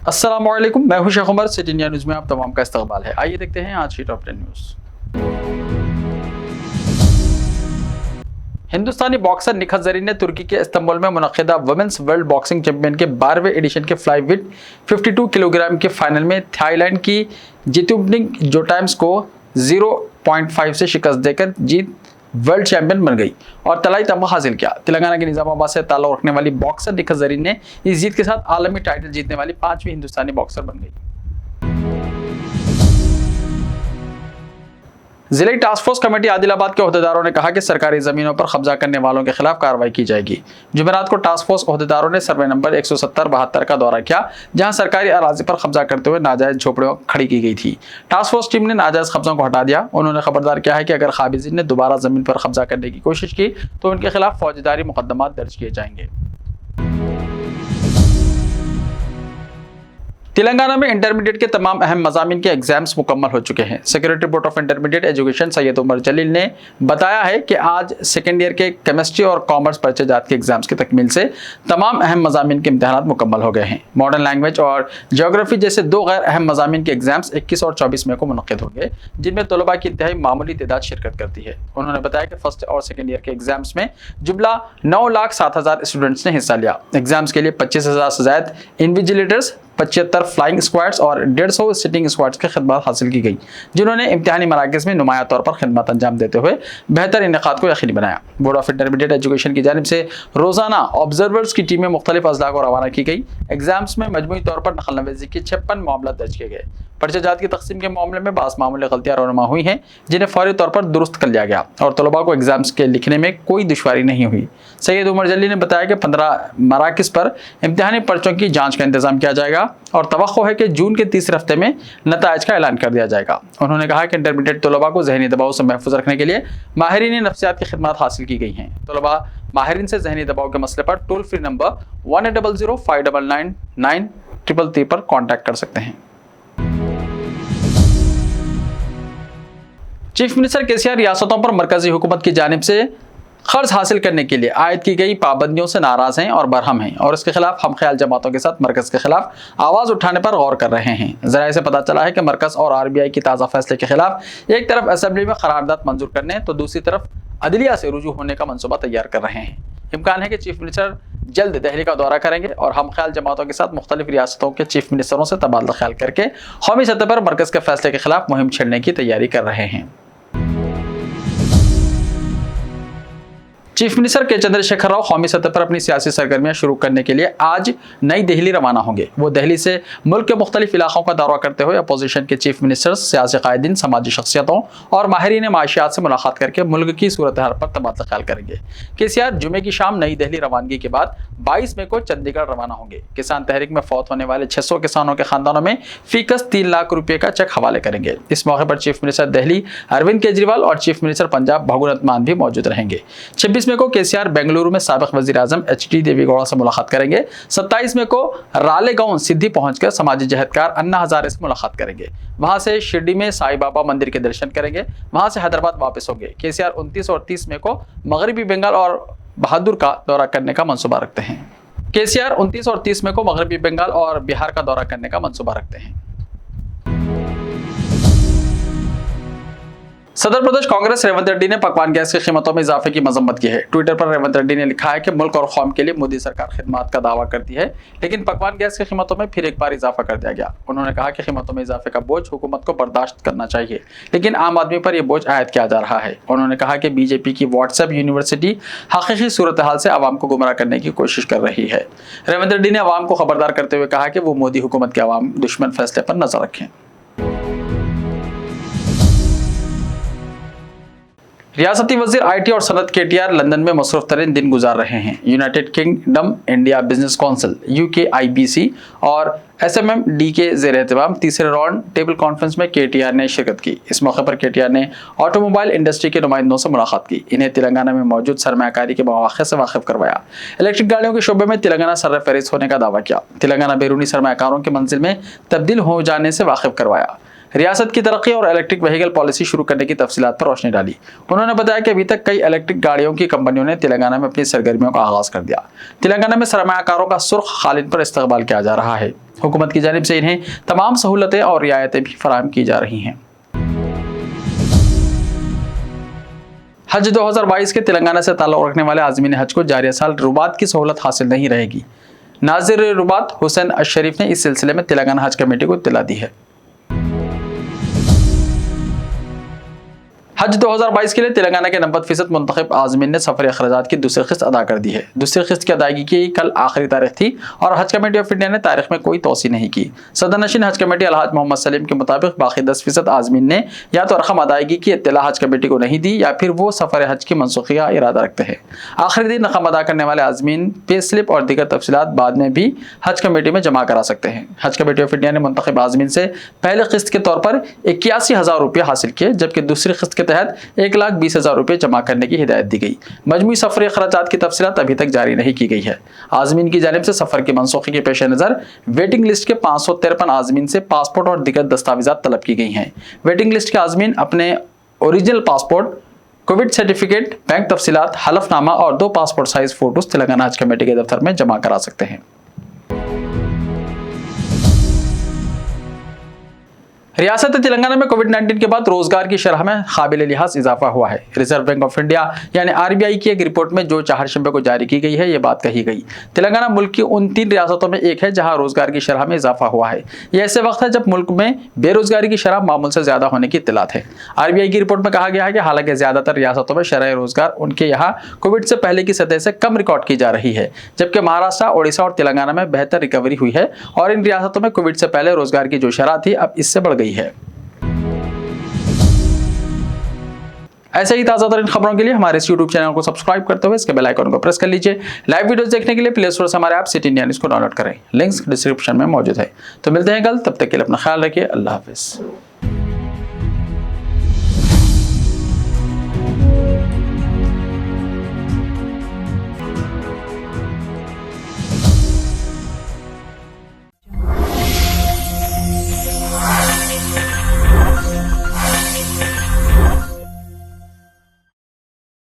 अस्सलामुअलैकुम, मैं हूं Sheikh Umar. City India News में आप तमाम का इस्तकबाल है। आइए देखते हैं आज की टॉप 10 न्यूज़। हिंदुस्तानी बॉक्सर निखत जरीन ने तुर्की के इस्तांबुल में मुनक़िदा वुमेन्स वर्ल्ड बॉक्सिंग चैंपियन के 12वें एडिशन के फ्लाईवेट 52 किलोग्राम के फाइनल में थाईलैंड की जितुमनिंग जोटाइम्स को 0.5 से शिकस्त देकर जीत वर्ल्ड चैंपियन बन गई और तलाई तमगा हासिल किया। तेलंगाना के निजामाबाद से ताल्लुक़ रखने वाली बॉक्सर निखत जरीन ने इस जीत के साथ आलमी टाइटल जीतने वाली 5वीं हिंदुस्तानी बॉक्सर बन गई। जिले टास्क फोर्स कमेटी आदिलाबाद के ओहदेदारों ने कहा कि सरकारी जमीनों पर कब्जा करने वालों के खिलाफ कार्रवाई की जाएगी। जुमेरात को टास्क फोर्स ओहदेदारों ने सर्वे नंबर 170-72 का दौरा किया, जहां सरकारी अराजी पर कब्जा करते हुए नाजायज झोपड़ियां खड़ी की गई थी। टास्क फोर्स टीम ने नाजायज कब्जों को हटा दिया। उन्होंने खबरदार किया है कि अगर काबिजीन ने दोबारा जमीन पर कब्जा करने की कोशिश की तो उनके खिलाफ फौजदारी मुकदमा दर्ज किए जाएंगे। तेलंगाना में इंटरमीडिएट के तमाम अहम मज़ामीन के एग्जाम्स मुकम्मल हो चुके हैं। Secretary board of intermediate education Syed Umar Jaleel ने बताया है कि आज सेकेंड ईयर के केमिस्ट्री और कॉमर्स परिचय जात के एग्जाम्स की तकमील से तमाम अहम मज़ामीन के इम्तहानात मुकम्मल हो गए हैं। मॉडर्न लैंग्वेज और जियोग्राफी जैसे दो गैर अहम मज़ामीन के एग्जाम्स 21 और 24 मई को मुनक़िद होंगे, जिनमें तलबा की इंतहाई मामूली तादाद शिरकत करती है। उन्होंने बताया कि फर्स्ट और सेकेंड ईयर के एग्जाम्स में जुमला 9,07,000 स्टूडेंट्स ने हिस्सा लिया। एग्जाम्स के लिए 25,000 से ज़ायद इन्विजिलेटर्स, 75 फ्लाइंग स्क्वाड्स और 150 सिटिंग स्क्वाड्स की खिदमत हासिल की गई, जिन्होंने इम्तिहानी मराकज़ में नुमाया तौर पर खिदमत अंजाम देते हुए बेहतर इनेकाद को यकीनी बनाया। बोर्ड ऑफ इंटरमीडिएट एजुकेशन की जानिब से रोज़ाना ऑब्जर्वर्स की टीमें मुख्तलिफ अजला को रवाना की गई। एग्जाम्स में मजमूई तौर पर नकल नवेज़ी के 56 मामला दर्ज किए गए। पर्चे जात की तकसीम के मामले में बास मामूली गलतियाँ रोनमा हुई हैं, जिन्हें फौरी तौर पर दुरुस्त कर लिया गया और तलबा को एग्जाम्स के लिखने में कोई दुश्वारी नहीं हुई। सैयद उमर जली ने बताया कि 15 मराकज़ पर इम्तिहानी पर्चों की जाँच का इंतजाम किया जाएगा और तवक्को है कि जून के तीसरे हफ्ते में नताइज का ऐलान कर दिया जाएगा। उन्होंने कहा कि इंटरमीडिएट तलबा को जहनी दबाव से महफूज रखने के लिए माहिरीन नफ्सियात की खिदमत हासिल की गई हैं। तलबा माहिरीन से जहनी दबाव के मसले पर टोल फ्री नंबर 1800-599-933 पर कॉन्टैक्ट कर सकते हैं। चीफ मिनिस्टर केसीआर रियासतों पर मरकजी हुकूमत की जानिब से कर्ज हासिल करने के लिए आयद की गई पाबंदियों से नाराज हैं और बरहम हैं और इसके खिलाफ हम ख्याल जमातों के साथ मरकज के खिलाफ आवाज़ उठाने पर गौर कर रहे हैं। ज़राए से पता चला है कि मरकज और आरबीआई की ताज़ा फैसले के खिलाफ एक तरफ असेंबली में करारदाद मंजूर करने तो दूसरी तरफ अदलिया से रुजू होने का मनसूबा तैयार कर रहे हैं। इम्कान है कि चीफ मिनिस्टर जल्द दिल्ली का दौरा करेंगे और हम ख्याल जमातों के साथ मुख्तलिफ रियासतों के चीफ मिनिस्टरों से तबादला ख्याल करके कौमी सतह पर मरकज के फैसले के खिलाफ मुहिम छेड़ने की तैयारी कर रहे हैं। चीफ मिनिस्टर के चंद्रशेखर राव कौमी सतह पर अपनी सियासी सरगर्मियां शुरू करने के लिए आज नई दिल्ली रवाना होंगे। वो दिल्ली से मुल्क के मुख्तलिफ इलाकों का दौरा करते हुए अपोजिशन के चीफ मिनिस्टर्स, सियासी कायदीन, समाजी शख्सियतों और माहिरीन माशियात से मुलाकात करके मुल्क की सूरत हाल पर तबादला ख्याल करेंगे। केसीआर जुमे की शाम नई दिल्ली रवानगी के बाद 22 मई को चंडीगढ़ रवाना होंगे। किसान तहरीक में फौत होने वाले 600 किसानों के खानदानों में फीकस 3 लाख रुपये का चेक हवाले करेंगे। इस मौके पर चीफ मिनिस्टर दिल्ली अरविंद केजरीवाल और चीफ मिनिस्टर पंजाब भगवंत मान भी मौजूद रहेंगे। 26 मई को केसीआर बेंगलुरु में साबिक वजीर आजम एचडी देवेगौड़ा से मुलाकात करेंगे। 27 मई को रालेगांव सिद्धि पहुंचकर समाजी जहदकार अन्ना हजारे से मुलाकात करेंगे। वहां से शिरडी में साई बाबा मंदिर के दर्शन करेंगे। वहां से हैदराबाद वापस होंगे। केसीआर 29 और 30 मई को मगरबी बंगाल और बहादुर का दौरा करने का मंसूबा रखते हैं। केसीआर 29 और 30 मई को मगरबी बंगाल और बिहार का दौरा करने का मंसूबा रखते हैं। सदर प्रदेश कांग्रेस रेवंत रेड्डी ने पकवान गैस की कीमतों में इजाफे की मजम्मत की है। ट्विटर पर रेवंत रेड्डी ने लिखा है कि मुल्क और कौम के लिए मोदी सरकार खिदमत का दावा करती है, लेकिन पकवान गैस की कीमतों में फिर एक बार इजाफा कर दिया गया। उन्होंने कहा कि कीमतों में इजाफे का बोझ हुकूमत को बर्दाश्त करना चाहिए, लेकिन आम आदमी पर यह बोझ आयद किया जा रहा है। उन्होंने कहा कि बीजेपी की व्हाट्सएप यूनिवर्सिटी हकीकी सूरत हाल से आवाम को गुमराह करने की कोशिश कर रही है। रेवंत रेड्डी ने आवाम को खबरदार करते हुए कहा कि वो मोदी हुकूमत के आवाम दुश्मन फैसले पर नजर रखें। रियासती वजीर आईटी और सनत केटीआर लंदन में मसरूफ तरीन दिन गुजार रहे हैं। United kingdom India business council UKIBC और SMMD के ज़ेर एहतमाम तीसरे राउंड टेबल कॉन्फ्रेंस में केटीआर ने शिरकत की। इस मौके पर केटीआर ने ऑटोमोबाइल इंडस्ट्री के नुमाइंदों से मुलाकात की। इन्हें तेलंगाना में मौजूद सरमायाकारी के मौक़े से वाकिफ करवाया। इलेक्ट्रिक गाड़ियों के शोबे में तेलंगाना सरफ़हरिस्त होने का दावा किया। तेलंगाना बैरूनी सरमायाकारों के मंजिल में तब्दील हो जाने से वाकिफ करवाया। रियासत की तरक्की और इलेक्ट्रिक व्हीकल पॉलिसी शुरू करने की तफसीलात पर रोशनी डाली। उन्होंने बताया कि अभी तक कई इलेक्ट्रिक गाड़ियों की कंपनियों ने तेलंगाना में अपनी सरगर्मियों का आगाज कर दिया। तेलंगाना में सरमायाकारों का सुर्ख खालिद पर इस्तकबाल किया जा रहा है। हुकूमत की जानिब से इन्हें तमाम सहूलतें और रियायतें भी फराहम की जा रही हैं। हज 2022 के तेलंगाना से ताल्लुक़ रखने वाले आज़मीन हज को जारी साल रुबात की सहूलत हासिल नहीं रहेगी। नाज़िर रुबात हुसैन अशरीफ ने इस सिलसिले में तेलंगाना हज कमेटी को इत्तला दी है। हज 2022 के लिए तेलंगाना के 90% मुंतखब आज़मीन ने सफरी अखराजात की दूसरी किस्त अदा कर दी है। दूसरी किस्त की अदायगी की कल आखिरी तारीख थी और हज कमेटी ऑफ इंडिया ने तारीख में कोई तोसी नहीं की। सदर नशीन हज कमेटी अलहाज मोहम्मद सलीम के मुताबिक बाकी 10% आज़मीन ने या तो रकम अदायगी की इत्तला हज कमेटी को नहीं दी या फिर वो सफर हज की मनसूखी का इरादा रखते हैं। आखिरी दिन रकम अदा करने वाले आज़मीन पे स्लिप और दीगर तफसीलात बाद में भी हज कमेटी में जमा करा सकते हैं। हज कमेटी ऑफ इंडिया ने मुंतखब आज़मीन से पहले किस्त के तौर पर 81,000 रुपये हासिल किए, जबकि दूसरी किस्त के तहत 1,20,000 रुपये जमा करने की हिदायत दी गई। मजमूई सफरी अखराजात की तफसीलात अभी तक जारी नहीं की गई है। आज़मीन की जानिब से सफर की मनसूखी के पेश नज़र वेटिंग लिस्ट के 553 आज़मीन से पासपोर्ट और दीगर दस्तावेजात तलब की गई हैं। वेटिंग लिस्ट के आज़मीन अपने original passport, covid certificate, bank तफसीलात, हलफनामा और 2 पासपोर्ट साइज फोटोज तेलंगाना हज कमेटी के दफ्तर में जमा करा सकते हैं। रियासत तेलंगाना में कोविड-19 के बाद रोजगार की शरह में काबिल लिहाज इजाफा हुआ है। रिजर्व बैंक ऑफ इंडिया यानी आरबीआई की एक रिपोर्ट में जो चारशंबे को जारी की गई है, ये बात कही गई। तेलंगाना मुल्क की उन 3 रियासतों में एक है जहां रोजगार की शरह में इजाफा हुआ है। यह ऐसे वक्त है जब मुल्क में बेरोजगारी की शरह मामूल से ज्यादा होने की इत्तलात है। आरबीआई की रिपोर्ट में कहा गया है कि हालांकि ज्यादातर रियासतों में शरह रोजगार उनके यहाँ कोविड से पहले की सतह से कम रिकॉर्ड की जा रही है, जबकि महाराष्ट्र, ओडिशा और तेलंगाना में बेहतर रिकवरी हुई है और इन रियासतों में कोविड से पहले रोजगार की जो शरह थी अब इससे बढ़ गई है। ऐसे ही ताज़ा तरीन खबरों के लिए हमारे इस YouTube चैनल को सब्सक्राइब करते हुए इसके बेल आइकन को प्रेस कर लीजिए। लाइव वीडियोस देखने के लिए प्ले स्टोर से हमारे ऐप सिटी इंडिया न्यूज़ को डाउनलोड करें। लिंक्स डिस्क्रिप्शन में मौजूद है। तो मिलते हैं कल, तब तक के लिए अपना ख्याल रखिए। अल्लाह हाफिज़।